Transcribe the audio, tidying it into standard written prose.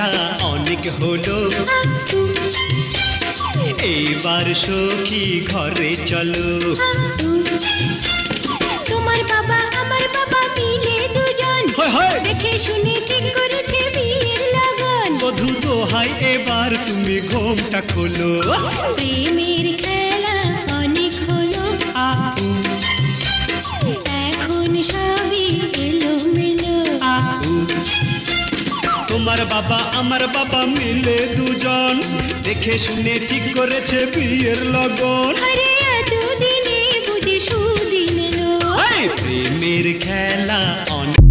খেলা অনেক হলো, এইবার সখী ঘরে চলো। তোমার বাবা আমার বাবা মিলে দুজন দেখে শুনে ঠিক করেছে বিয়ের লগন। বধূ দোহাই এবার তুমি ঘোমটা খোলো। প্রেমের খেলা অনেক হলো, এখন সবই এলোমেলো। তোমার বাবা আমার বাবা মিলে দুজন দেখে শুনে ঠিক করেছে বিয়ের লগন। আরে এতদিনে বুঝি সুদিন এলো। প্রেমের খেলা অনেক